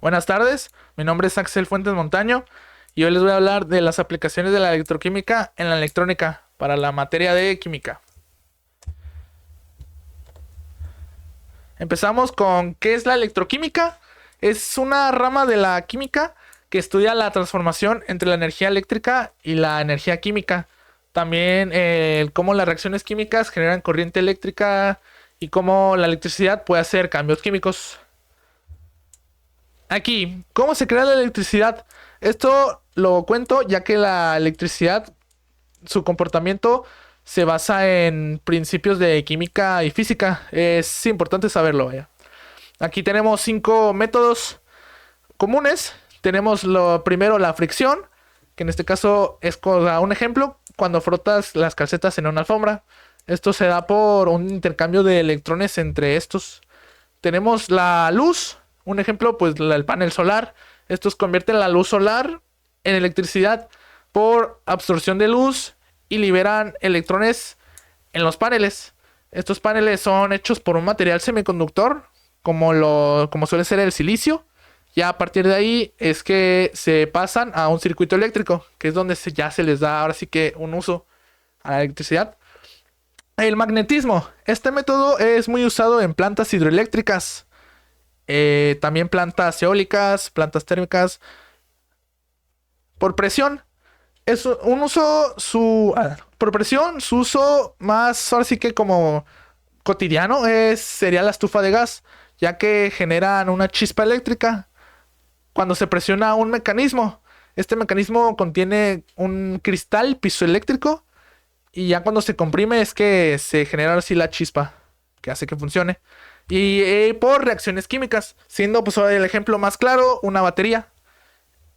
Buenas tardes, mi nombre es Axel Fuentes Montaño y hoy les voy a hablar de las aplicaciones de la electroquímica en la electrónica para la materia de química. Empezamos con ¿qué es la electroquímica? Es una rama de la química que estudia la transformación entre la energía eléctrica y la energía química. También cómo las reacciones químicas generan corriente eléctrica y cómo la electricidad puede hacer cambios químicos. Aquí, ¿cómo se crea la electricidad? Esto lo cuento ya que la electricidad, su comportamiento se basa en principios de química y física. Es importante saberlo, vaya. Aquí tenemos 5 métodos comunes. Tenemos lo primero, la fricción, que en este caso es un ejemplo, cuando frotas las calcetas en una alfombra. Esto se da por un intercambio de electrones entre estos. Tenemos la luz, un ejemplo, pues el panel solar. Estos convierten la luz solar en electricidad por absorción de luz y liberan electrones en los paneles. Estos paneles son hechos por un material semiconductor, como suele ser el silicio. Ya a partir de ahí es que se pasan a un circuito eléctrico, que es donde ya se les da ahora sí que un uso a la electricidad. El magnetismo. Este método es muy usado en plantas hidroeléctricas. También plantas eólicas, plantas térmicas. Por presión. Es un uso, por presión, su uso más, ahora sí que como cotidiano, sería la estufa de gas, ya que generan una chispa eléctrica cuando se presiona un mecanismo. Este mecanismo contiene un cristal piezoeléctrico y ya cuando se comprime es que se genera así la chispa que hace que funcione. Y por reacciones químicas, siendo pues el ejemplo más claro, una batería,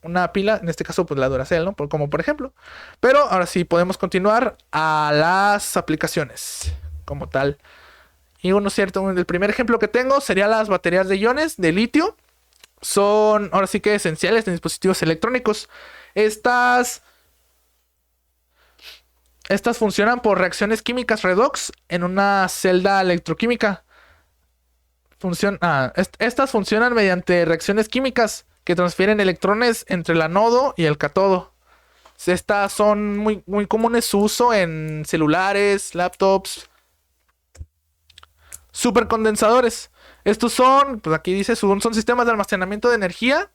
una pila, en este caso pues la Duracell, ¿no? Como por ejemplo. Pero ahora sí podemos continuar a las aplicaciones como tal. Y uno cierto, el primer ejemplo que tengo sería las baterías de iones de litio. Son ahora sí que esenciales en dispositivos electrónicos. Estas funcionan por reacciones químicas redox en una celda electroquímica. Estas funcionan mediante reacciones químicas que transfieren electrones entre el anodo y el catodo. Estas son muy, muy comunes su uso en celulares, laptops. Supercondensadores. Estos son, pues aquí dice, son sistemas de almacenamiento de energía.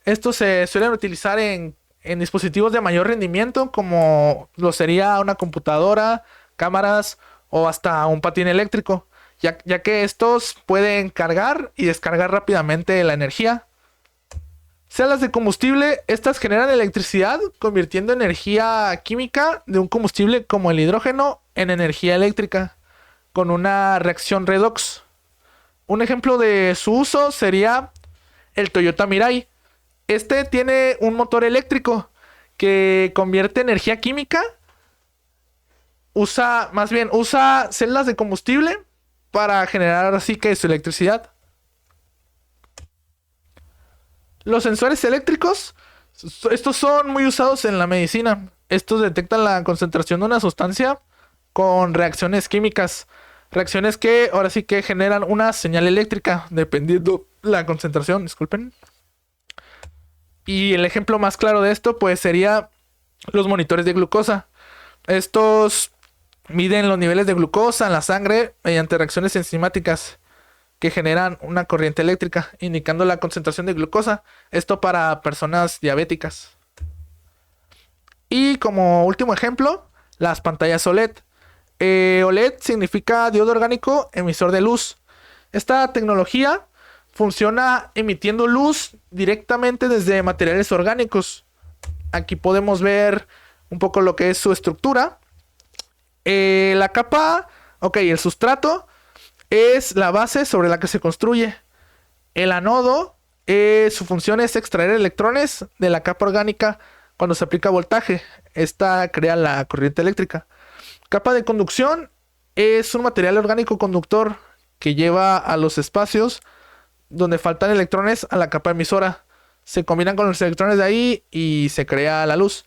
Estos se suelen utilizar en dispositivos de mayor rendimiento, como lo sería una computadora, cámaras o hasta un patín eléctrico, ya que estos pueden cargar y descargar rápidamente la energía. Celdas de combustible, estas generan electricidad convirtiendo energía química de un combustible como el hidrógeno en energía eléctrica con una reacción redox. Un ejemplo de su uso sería el Toyota Mirai. Este tiene un motor eléctrico que convierte energía química. Usa celdas de combustible para generar así que su electricidad. Los sensores eléctricos, estos son muy usados en la medicina. Estos detectan la concentración de una sustancia con reacciones químicas. Reacciones que ahora sí que generan una señal eléctrica dependiendo la concentración, disculpen. Y el ejemplo más claro de esto pues sería los monitores de glucosa. Estos miden los niveles de glucosa en la sangre mediante reacciones enzimáticas que generan una corriente eléctrica indicando la concentración de glucosa. Esto para personas diabéticas. Y como último ejemplo, las pantallas OLED. OLED significa diodo orgánico emisor de luz. Esta tecnología funciona emitiendo luz directamente desde materiales orgánicos. Aquí podemos ver un poco lo que es su estructura. La capa, el sustrato es la base sobre la que se construye. El anodo, su función es extraer electrones de la capa orgánica cuando se aplica voltaje. Esta crea la corriente eléctrica. Capa de conducción es un material orgánico conductor que lleva a los espacios donde faltan electrones a la capa emisora. Se combinan con los electrones de ahí y se crea la luz.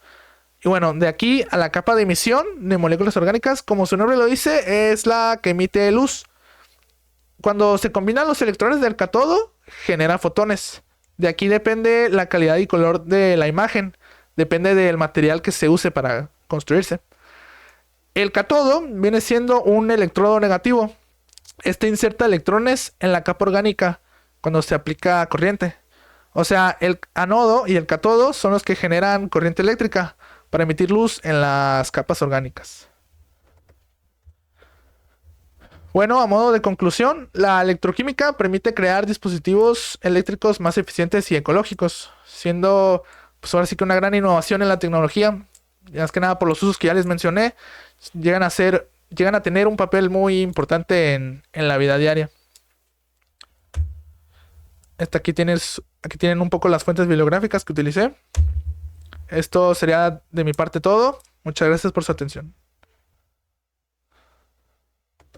Y bueno, de aquí a la capa de emisión de moléculas orgánicas, como su nombre lo dice, es la que emite luz. Cuando se combinan los electrones del cátodo, genera fotones. De aquí depende la calidad y color de la imagen. Depende del material que se use para construirse. El cátodo viene siendo un electrodo negativo. Este inserta electrones en la capa orgánica cuando se aplica corriente. O sea, el anodo y el cátodo son los que generan corriente eléctrica para emitir luz en las capas orgánicas. Bueno, a modo de conclusión, la electroquímica permite crear dispositivos eléctricos más eficientes y ecológicos, siendo pues ahora sí que una gran innovación en la tecnología. Más que nada por los usos que ya les mencioné, llegan a tener un papel muy importante en la vida diaria. Aquí tienen un poco las fuentes bibliográficas que utilicé. Esto sería de mi parte todo. Muchas gracias por su atención.